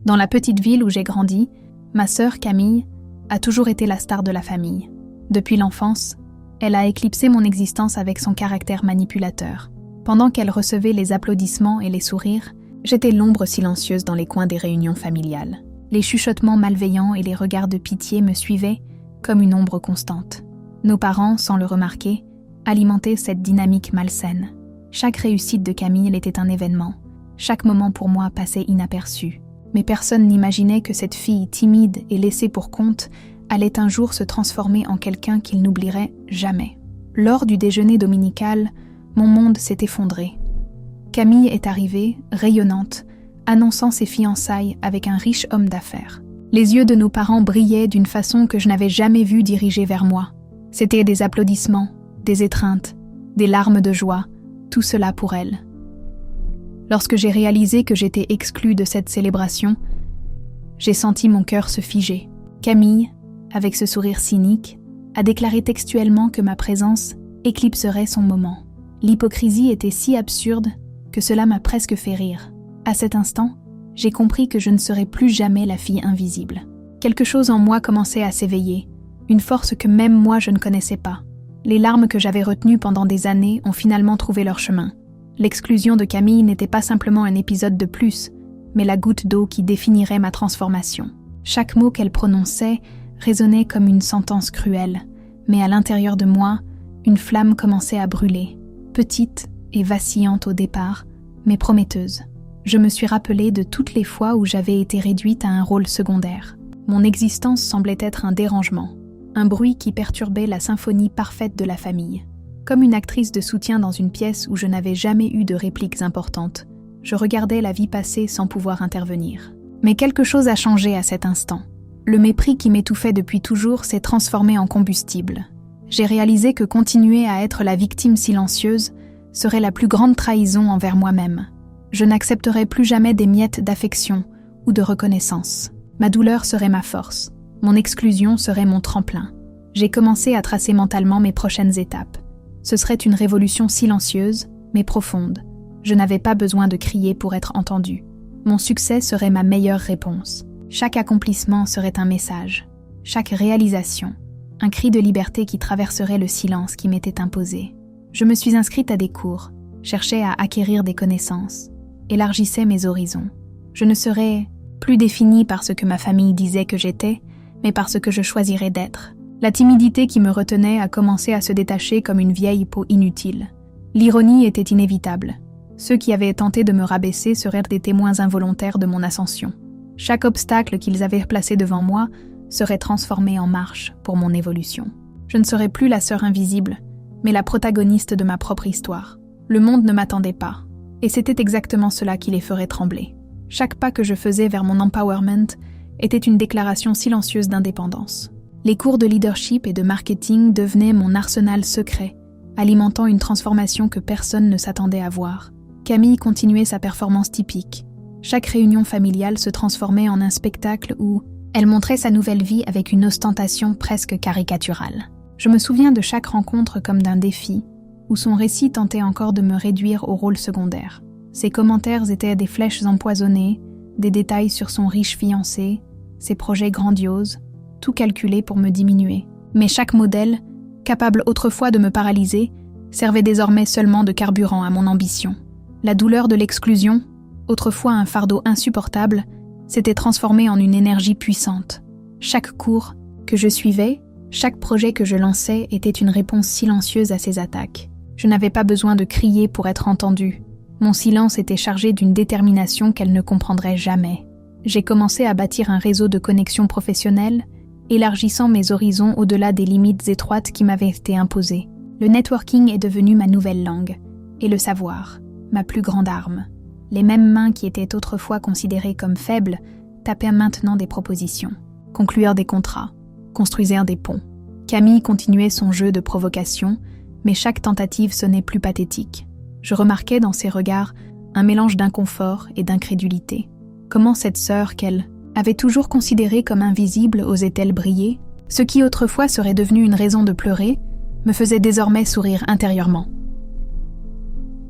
Dans la petite ville où j'ai grandi, ma sœur Camille a toujours été la star de la famille. Depuis l'enfance, elle a éclipsé mon existence avec son caractère manipulateur. Pendant qu'elle recevait les applaudissements et les sourires, j'étais l'ombre silencieuse dans les coins des réunions familiales. Les chuchotements malveillants et les regards de pitié me suivaient comme une ombre constante. Nos parents, sans le remarquer, alimentaient cette dynamique malsaine. Chaque réussite de Camille était un événement. Chaque moment pour moi passait inaperçu. Mais personne n'imaginait que cette fille timide et laissée pour compte allait un jour se transformer en quelqu'un qu'il n'oublierait jamais. Lors du déjeuner dominical, mon monde s'est effondré. Camille est arrivée, rayonnante, annonçant ses fiançailles avec un riche homme d'affaires. Les yeux de nos parents brillaient d'une façon que je n'avais jamais vue dirigée vers moi. C'étaient des applaudissements, des étreintes, des larmes de joie, tout cela pour elle. Lorsque j'ai réalisé que j'étais exclue de cette célébration, j'ai senti mon cœur se figer. Camille, avec ce sourire cynique, a déclaré textuellement que ma présence éclipserait son moment. L'hypocrisie était si absurde que cela m'a presque fait rire. À cet instant, j'ai compris que je ne serais plus jamais la fille invisible. Quelque chose en moi commençait à s'éveiller, une force que même moi je ne connaissais pas. Les larmes que j'avais retenues pendant des années ont finalement trouvé leur chemin. L'exclusion de Camille n'était pas simplement un épisode de plus, mais la goutte d'eau qui définirait ma transformation. Chaque mot qu'elle prononçait résonnait comme une sentence cruelle, mais à l'intérieur de moi, une flamme commençait à brûler, petite et vacillante au départ, mais prometteuse. Je me suis rappelée de toutes les fois où j'avais été réduite à un rôle secondaire. Mon existence semblait être un dérangement, un bruit qui perturbait la symphonie parfaite de la famille. Comme une actrice de soutien dans une pièce où je n'avais jamais eu de répliques importantes, je regardais la vie passer sans pouvoir intervenir. Mais quelque chose a changé à cet instant. Le mépris qui m'étouffait depuis toujours s'est transformé en combustible. J'ai réalisé que continuer à être la victime silencieuse serait la plus grande trahison envers moi-même. Je n'accepterais plus jamais des miettes d'affection ou de reconnaissance. Ma douleur serait ma force. Mon exclusion serait mon tremplin. J'ai commencé à tracer mentalement mes prochaines étapes. Ce serait une révolution silencieuse, mais profonde. Je n'avais pas besoin de crier pour être entendue. Mon succès serait ma meilleure réponse. Chaque accomplissement serait un message. Chaque réalisation, un cri de liberté qui traverserait le silence qui m'était imposé. Je me suis inscrite à des cours, cherchais à acquérir des connaissances, élargissais mes horizons. Je ne serais plus définie par ce que ma famille disait que j'étais, mais par ce que je choisirais d'être. La timidité qui me retenait a commencé à se détacher comme une vieille peau inutile. L'ironie était inévitable. Ceux qui avaient tenté de me rabaisser seraient des témoins involontaires de mon ascension. Chaque obstacle qu'ils avaient placé devant moi serait transformé en marche pour mon évolution. Je ne serais plus la sœur invisible, mais la protagoniste de ma propre histoire. Le monde ne m'attendait pas, et c'était exactement cela qui les ferait trembler. Chaque pas que je faisais vers mon empowerment était une déclaration silencieuse d'indépendance. Les cours de leadership et de marketing devenaient mon arsenal secret, alimentant une transformation que personne ne s'attendait à voir. Camille continuait sa performance typique. Chaque réunion familiale se transformait en un spectacle où elle montrait sa nouvelle vie avec une ostentation presque caricaturale. Je me souviens de chaque rencontre comme d'un défi, où son récit tentait encore de me réduire au rôle secondaire. Ses commentaires étaient des flèches empoisonnées, des détails sur son riche fiancé, ses projets grandioses, tout calculé pour me diminuer. Mais chaque modèle, capable autrefois de me paralyser, servait désormais seulement de carburant à mon ambition. La douleur de l'exclusion, autrefois un fardeau insupportable, s'était transformée en une énergie puissante. Chaque cours que je suivais, chaque projet que je lançais était une réponse silencieuse à ces attaques. Je n'avais pas besoin de crier pour être entendue. Mon silence était chargé d'une détermination qu'elle ne comprendrait jamais. J'ai commencé à bâtir un réseau de connexions professionnelles, élargissant mes horizons au-delà des limites étroites qui m'avaient été imposées. Le networking est devenu ma nouvelle langue, et le savoir, ma plus grande arme. Les mêmes mains qui étaient autrefois considérées comme faibles tapaient maintenant des propositions, concluirent des contrats, construisirent des ponts. Camille continuait son jeu de provocation, mais chaque tentative sonnait plus pathétique. Je remarquais dans ses regards un mélange d'inconfort et d'incrédulité. Comment cette sœur qu'elle avait toujours considérée comme invisible osait-elle briller? Ce qui autrefois serait devenu une raison de pleurer me faisait désormais sourire intérieurement.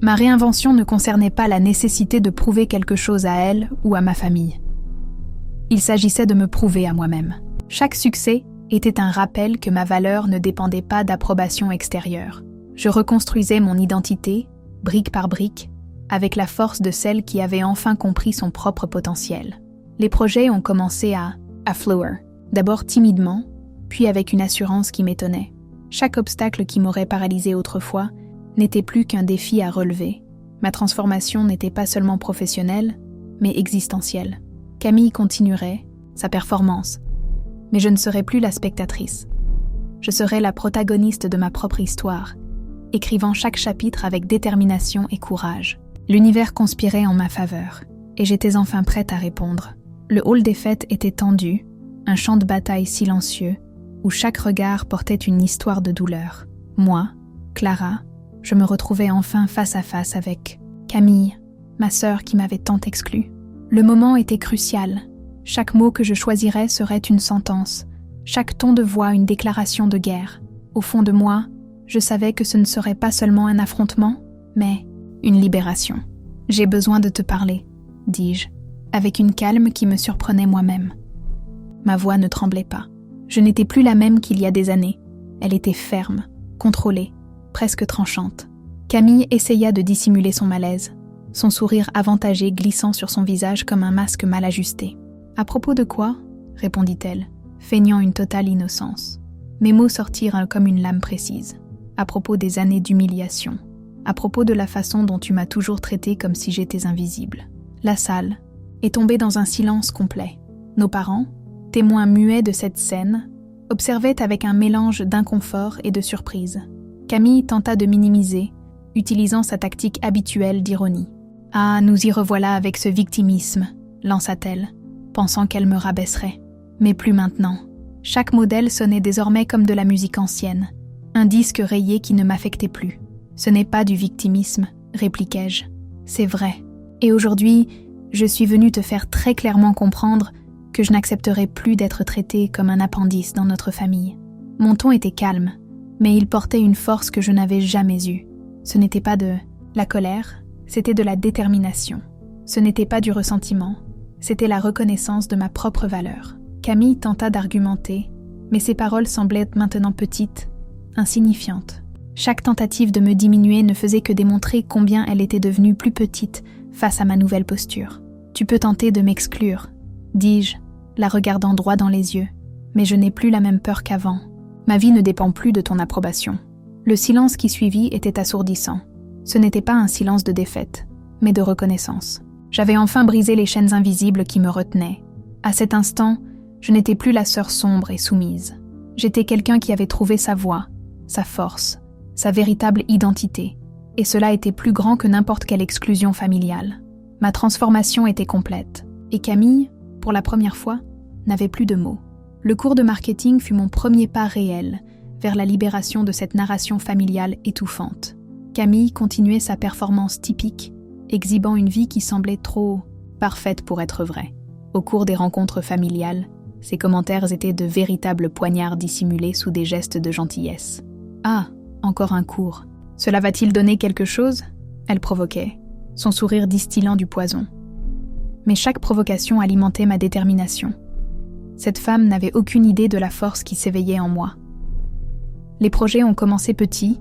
Ma réinvention ne concernait pas la nécessité de prouver quelque chose à elle ou à ma famille. Il s'agissait de me prouver à moi-même. Chaque succès était un rappel que ma valeur ne dépendait pas d'approbation extérieure. Je reconstruisais mon identité, brique par brique, avec la force de celle qui avait enfin compris son propre potentiel. Les projets ont commencé à fluer, d'abord timidement, puis avec une assurance qui m'étonnait. Chaque obstacle qui m'aurait paralysé autrefois n'était plus qu'un défi à relever. Ma transformation n'était pas seulement professionnelle, mais existentielle. Camille continuerait, sa performance, mais je ne serais plus la spectatrice. Je serais la protagoniste de ma propre histoire, écrivant chaque chapitre avec détermination et courage. L'univers conspirait en ma faveur, et j'étais enfin prête à répondre. Le hall des fêtes était tendu, un champ de bataille silencieux, où chaque regard portait une histoire de douleur. Moi, Clara, je me retrouvais enfin face à face avec Camille, ma sœur qui m'avait tant exclue. Le moment était crucial. Chaque mot que je choisirais serait une sentence, chaque ton de voix une déclaration de guerre. Au fond de moi, je savais que ce ne serait pas seulement un affrontement, mais une libération. « J'ai besoin de te parler », dis-je, avec une calme qui me surprenait moi-même. Ma voix ne tremblait pas. Je n'étais plus la même qu'il y a des années. Elle était ferme, contrôlée, presque tranchante. Camille essaya de dissimuler son malaise, son sourire avantagé glissant sur son visage comme un masque mal ajusté. « À propos de quoi ?» répondit-elle, feignant une totale innocence. Mes mots sortirent comme une lame précise. « À propos des années d'humiliation. À propos de la façon dont tu m'as toujours traitée comme si j'étais invisible. » La salle est tombée dans un silence complet. Nos parents, témoins muets de cette scène, observaient avec un mélange d'inconfort et de surprise. Camille tenta de minimiser, utilisant sa tactique habituelle d'ironie. « Ah, nous y revoilà avec ce victimisme », lança-t-elle, pensant qu'elle me rabaisserait. Mais plus maintenant. Chaque modèle sonnait désormais comme de la musique ancienne, un disque rayé qui ne m'affectait plus. « Ce n'est pas du victimisme », répliquai-je. « C'est vrai. Et aujourd'hui, je suis venue te faire très clairement comprendre que je n'accepterai plus d'être traitée comme un appendice dans notre famille. » Mon ton était calme, mais il portait une force que je n'avais jamais eue. Ce n'était pas de la colère, c'était de la détermination. Ce n'était pas du ressentiment, c'était la reconnaissance de ma propre valeur. Camille tenta d'argumenter, mais ses paroles semblaient maintenant petites, insignifiantes. Chaque tentative de me diminuer ne faisait que démontrer combien elle était devenue plus petite face à ma nouvelle posture. « Tu peux tenter de m'exclure », dis-je, la regardant droit dans les yeux, mais je n'ai plus la même peur qu'avant. Ma vie ne dépend plus de ton approbation. Le silence qui suivit était assourdissant. Ce n'était pas un silence de défaite, mais de reconnaissance. J'avais enfin brisé les chaînes invisibles qui me retenaient. À cet instant, je n'étais plus la sœur sombre et soumise. J'étais quelqu'un qui avait trouvé sa voie, sa force, sa véritable identité, et cela était plus grand que n'importe quelle exclusion familiale. Ma transformation était complète, et Camille, pour la première fois, n'avait plus de mots. Le cours de marketing fut mon premier pas réel vers la libération de cette narration familiale étouffante. Camille continuait sa performance typique, exhibant une vie qui semblait trop parfaite pour être vraie. Au cours des rencontres familiales, ses commentaires étaient de véritables poignards dissimulés sous des gestes de gentillesse. « Ah, encore un cours. Cela va-t-il donner quelque chose ?» Elle provoquait, son sourire distillant du poison. Mais chaque provocation alimentait ma détermination. Cette femme n'avait aucune idée de la force qui s'éveillait en moi. Les projets ont commencé petits,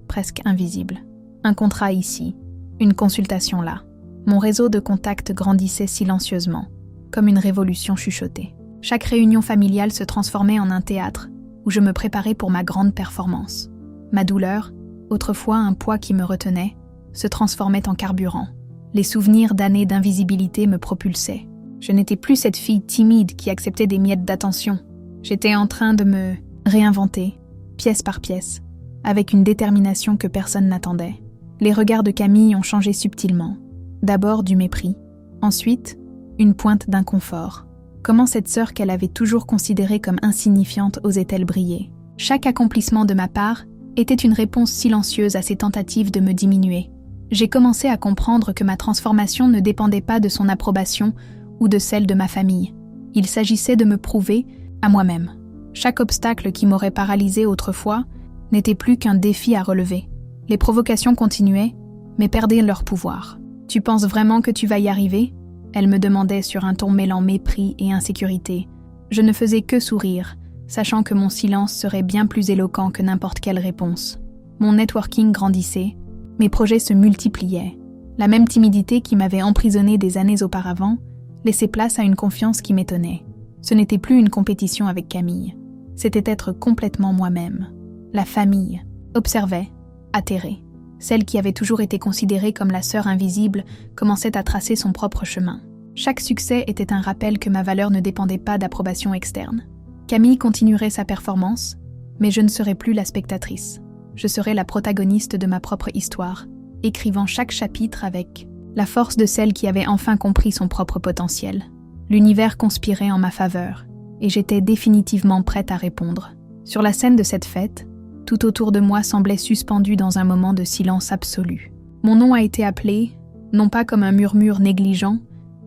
presque invisibles. Un contrat ici, une consultation là. Mon réseau de contacts grandissait silencieusement, comme une révolution chuchotée. Chaque réunion familiale se transformait en un théâtre où je me préparais pour ma grande performance. Ma douleur, autrefois un poids qui me retenait, se transformait en carburant. Les souvenirs d'années d'invisibilité me propulsaient. Je n'étais plus cette fille timide qui acceptait des miettes d'attention. J'étais en train de me réinventer, pièce par pièce, avec une détermination que personne n'attendait. Les regards de Camille ont changé subtilement. D'abord du mépris, ensuite une pointe d'inconfort. Comment cette sœur qu'elle avait toujours considérée comme insignifiante osait-elle briller? Chaque accomplissement de ma part était une réponse silencieuse à ses tentatives de me diminuer. J'ai commencé à comprendre que ma transformation ne dépendait pas de son approbation ou de celle de ma famille. Il s'agissait de me prouver à moi-même. Chaque obstacle qui m'aurait paralysée autrefois n'était plus qu'un défi à relever. Les provocations continuaient, mais perdaient leur pouvoir. « Tu penses vraiment que tu vas y arriver ?» Elle me demandait sur un ton mêlant mépris et insécurité. Je ne faisais que sourire, sachant que mon silence serait bien plus éloquent que n'importe quelle réponse. Mon networking grandissait, mes projets se multipliaient. La même timidité qui m'avait emprisonnée des années auparavant laissait place à une confiance qui m'étonnait. Ce n'était plus une compétition avec Camille, c'était être complètement moi-même. La famille observait, atterrée. Celle qui avait toujours été considérée comme la sœur invisible commençait à tracer son propre chemin. Chaque succès était un rappel que ma valeur ne dépendait pas d'approbation externe. Camille continuerait sa performance, mais je ne serais plus la spectatrice. Je serais la protagoniste de ma propre histoire, écrivant chaque chapitre avec la force de celle qui avait enfin compris son propre potentiel. L'univers conspirait en ma faveur, et j'étais définitivement prête à répondre. Sur la scène de cette fête, tout autour de moi semblait suspendu dans un moment de silence absolu. Mon nom a été appelé, non pas comme un murmure négligent,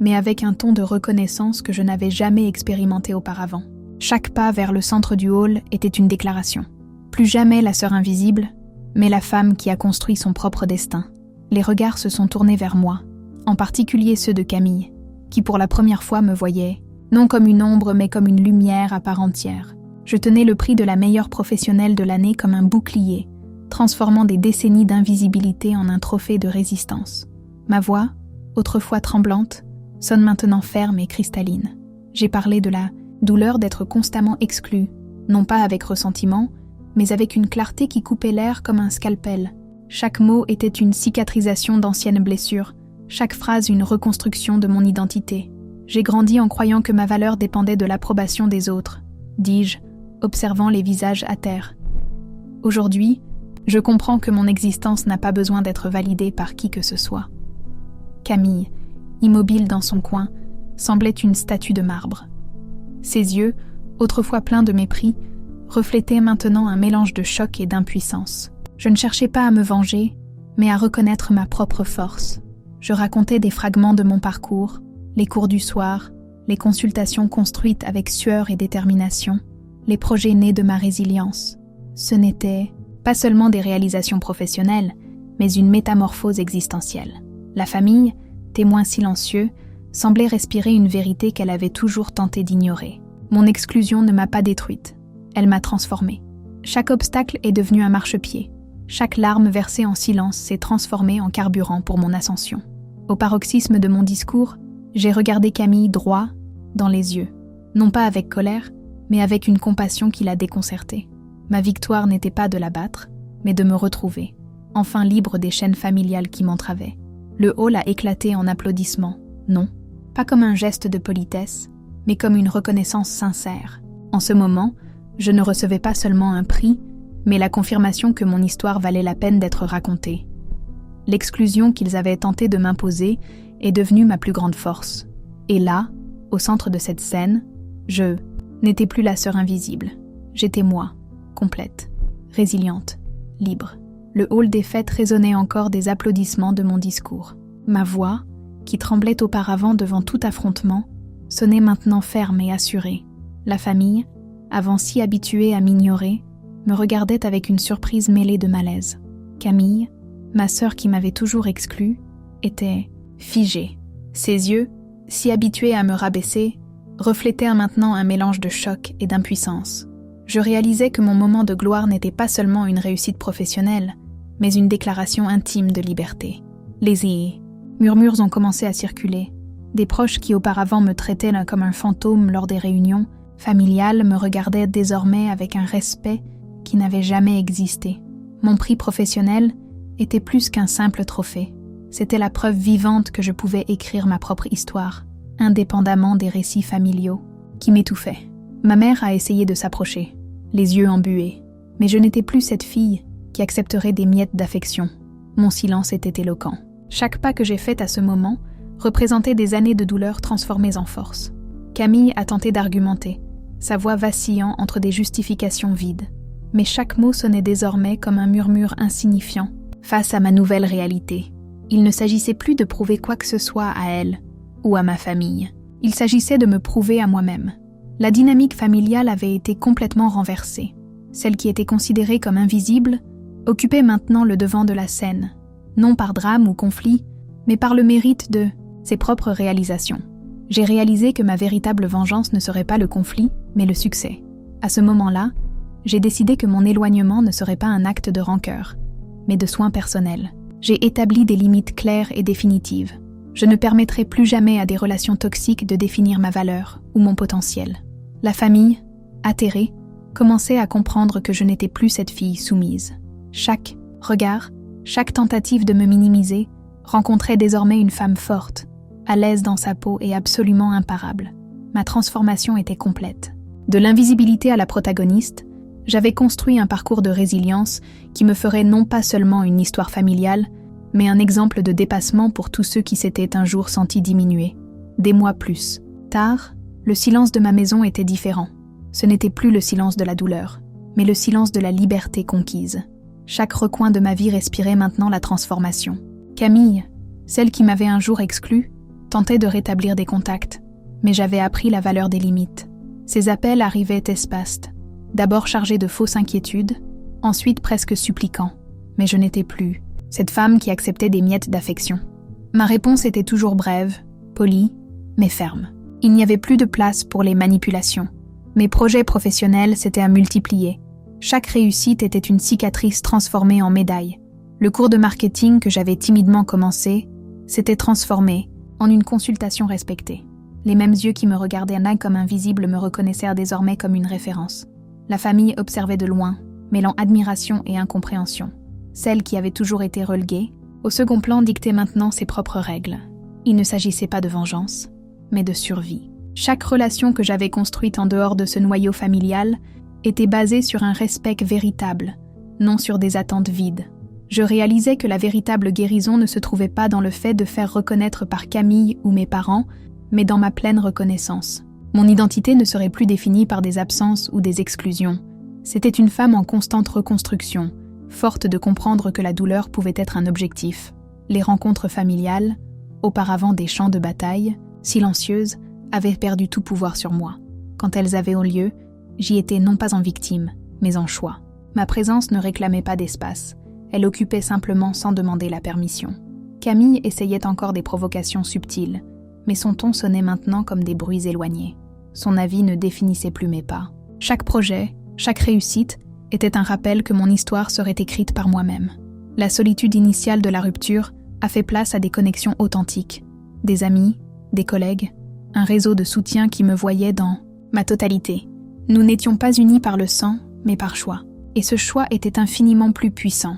mais avec un ton de reconnaissance que je n'avais jamais expérimenté auparavant. Chaque pas vers le centre du hall était une déclaration. Plus jamais la sœur invisible, mais la femme qui a construit son propre destin. Les regards se sont tournés vers moi, en particulier ceux de Camille, qui pour la première fois me voyait, non comme une ombre mais comme une lumière à part entière. Je tenais le prix de la meilleure professionnelle de l'année comme un bouclier, transformant des décennies d'invisibilité en un trophée de résistance. Ma voix, autrefois tremblante, sonne maintenant ferme et cristalline. J'ai parlé de la douleur d'être constamment exclue, non pas avec ressentiment, mais avec une clarté qui coupait l'air comme un scalpel. Chaque mot était une cicatrisation d'anciennes blessures, chaque phrase une reconstruction de mon identité. J'ai grandi en croyant que ma valeur dépendait de l'approbation des autres, dis-je, observant les visages à terre. Aujourd'hui, je comprends que mon existence n'a pas besoin d'être validée par qui que ce soit. Camille, immobile dans son coin, semblait une statue de marbre. Ses yeux, autrefois pleins de mépris, reflétaient maintenant un mélange de choc et d'impuissance. Je ne cherchais pas à me venger, mais à reconnaître ma propre force. Je racontais des fragments de mon parcours, les cours du soir, les consultations construites avec sueur et détermination, les projets nés de ma résilience. Ce n'étaient pas seulement des réalisations professionnelles, mais une métamorphose existentielle. La famille, témoin silencieux, semblait respirer une vérité qu'elle avait toujours tenté d'ignorer. Mon exclusion ne m'a pas détruite, elle m'a transformée. Chaque obstacle est devenu un marchepied. Chaque larme versée en silence s'est transformée en carburant pour mon ascension. Au paroxysme de mon discours, j'ai regardé Camille droit dans les yeux, non pas avec colère, mais avec une compassion qui l'a déconcertée. Ma victoire n'était pas de la battre, mais de me retrouver, enfin libre des chaînes familiales qui m'entravaient. Le hall a éclaté en applaudissements, non, pas comme un geste de politesse, mais comme une reconnaissance sincère. En ce moment, je ne recevais pas seulement un prix, mais la confirmation que mon histoire valait la peine d'être racontée. L'exclusion qu'ils avaient tenté de m'imposer est devenue ma plus grande force. Et là, au centre de cette scène, je n'étais plus la sœur invisible. J'étais moi, complète, résiliente, libre. Le hall des fêtes résonnait encore des applaudissements de mon discours. Ma voix, qui tremblait auparavant devant tout affrontement, sonnait maintenant ferme et assurée. La famille, avant si habituée à m'ignorer, me regardait avec une surprise mêlée de malaise. Camille, ma sœur qui m'avait toujours exclue, était figée. Ses yeux, si habitués à me rabaisser, reflétaient maintenant un mélange de choc et d'impuissance. Je réalisais que mon moment de gloire n'était pas seulement une réussite professionnelle, mais une déclaration intime de liberté. Les murmures ont commencé à circuler. Des proches qui auparavant me traitaient comme un fantôme lors des réunions familiales me regardaient désormais avec un respect qui n'avait jamais existé. Mon prix professionnel était plus qu'un simple trophée. C'était la preuve vivante que je pouvais écrire ma propre histoire, indépendamment des récits familiaux, qui m'étouffaient. Ma mère a essayé de s'approcher, les yeux embués, mais je n'étais plus cette fille qui accepterait des miettes d'affection. Mon silence était éloquent. Chaque pas que j'ai fait à ce moment représentait des années de douleur transformées en force. Camille a tenté d'argumenter, sa voix vacillant entre des justifications vides. Mais chaque mot sonnait désormais comme un murmure insignifiant face à ma nouvelle réalité. Il ne s'agissait plus de prouver quoi que ce soit à elle ou à ma famille. Il s'agissait de me prouver à moi-même. La dynamique familiale avait été complètement renversée. Celle qui était considérée comme invisible occupait maintenant le devant de la scène, non par drame ou conflit, mais par le mérite de ses propres réalisations. J'ai réalisé que ma véritable vengeance ne serait pas le conflit, mais le succès. À ce moment-là, j'ai décidé que mon éloignement ne serait pas un acte de rancœur, mais de soin personnel. J'ai établi des limites claires et définitives. Je ne permettrai plus jamais à des relations toxiques de définir ma valeur ou mon potentiel. La famille, atterrée, commençait à comprendre que je n'étais plus cette fille soumise. Chaque regard, chaque tentative de me minimiser rencontrait désormais une femme forte, à l'aise dans sa peau et absolument imparable. Ma transformation était complète. De l'invisibilité à la protagoniste, j'avais construit un parcours de résilience qui me ferait non pas seulement une histoire familiale, mais un exemple de dépassement pour tous ceux qui s'étaient un jour sentis diminués. Des mois plus tard, le silence de ma maison était différent. Ce n'était plus le silence de la douleur, mais le silence de la liberté conquise. Chaque recoin de ma vie respirait maintenant la transformation. Camille, celle qui m'avait un jour exclue, tentait de rétablir des contacts, mais j'avais appris la valeur des limites. Ces appels arrivaient espacés, d'abord chargés de fausses inquiétudes, ensuite presque suppliquants, mais je n'étais plus cette femme qui acceptait des miettes d'affection. Ma réponse était toujours brève, polie, mais ferme. Il n'y avait plus de place pour les manipulations. Mes projets professionnels s'étaient à multiplier. Chaque réussite était une cicatrice transformée en médaille. Le cours de marketing que j'avais timidement commencé s'était transformé en une consultation respectée. Les mêmes yeux qui me regardaient là comme invisibles me reconnaissaient désormais comme une référence. La famille observait de loin, mêlant admiration et incompréhension. Celle qui avait toujours été reléguée, au second plan dictait maintenant ses propres règles. Il ne s'agissait pas de vengeance, mais de survie. Chaque relation que j'avais construite en dehors de ce noyau familial était basée sur un respect véritable, non sur des attentes vides. Je réalisais que la véritable guérison ne se trouvait pas dans le fait de faire reconnaître par Camille ou mes parents, mais dans ma pleine reconnaissance. Mon identité ne serait plus définie par des absences ou des exclusions. C'était une femme en constante reconstruction, forte de comprendre que la douleur pouvait être un objectif. Les rencontres familiales, auparavant des champs de bataille, silencieuses, avaient perdu tout pouvoir sur moi. Quand elles avaient eu lieu, j'y étais non pas en victime, mais en choix. Ma présence ne réclamait pas d'espace. Elle occupait simplement sans demander la permission. Camille essayait encore des provocations subtiles, mais son ton sonnait maintenant comme des bruits éloignés. Son avis ne définissait plus mes pas. Chaque projet, chaque réussite, était un rappel que mon histoire serait écrite par moi-même. La solitude initiale de la rupture a fait place à des connexions authentiques, des amis, des collègues, un réseau de soutien qui me voyait dans ma totalité. Nous n'étions pas unis par le sang, mais par choix. Et ce choix était infiniment plus puissant.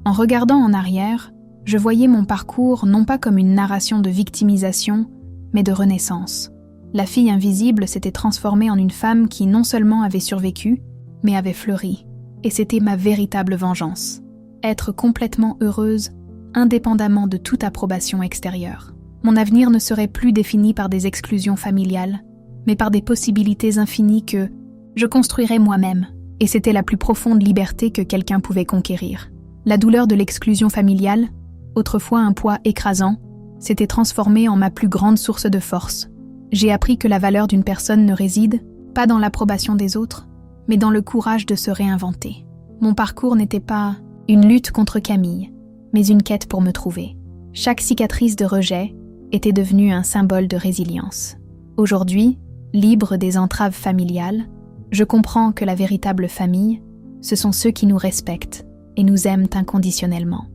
En regardant en arrière, je voyais mon parcours non pas comme une narration de victimisation, mais de renaissance. La fille invisible s'était transformée en une femme qui non seulement avait survécu, mais avait fleuri. Et c'était ma véritable vengeance. Être complètement heureuse, indépendamment de toute approbation extérieure. Mon avenir ne serait plus défini par des exclusions familiales, mais par des possibilités infinies que je construirais moi-même. Et c'était la plus profonde liberté que quelqu'un pouvait conquérir. La douleur de l'exclusion familiale, autrefois un poids écrasant, s'était transformée en ma plus grande source de force. J'ai appris que la valeur d'une personne ne réside pas dans l'approbation des autres, mais dans le courage de se réinventer. Mon parcours n'était pas une lutte contre Camille, mais une quête pour me trouver. Chaque cicatrice de rejet était devenue un symbole de résilience. Aujourd'hui, libre des entraves familiales, je comprends que la véritable famille, ce sont ceux qui nous respectent et nous aiment inconditionnellement.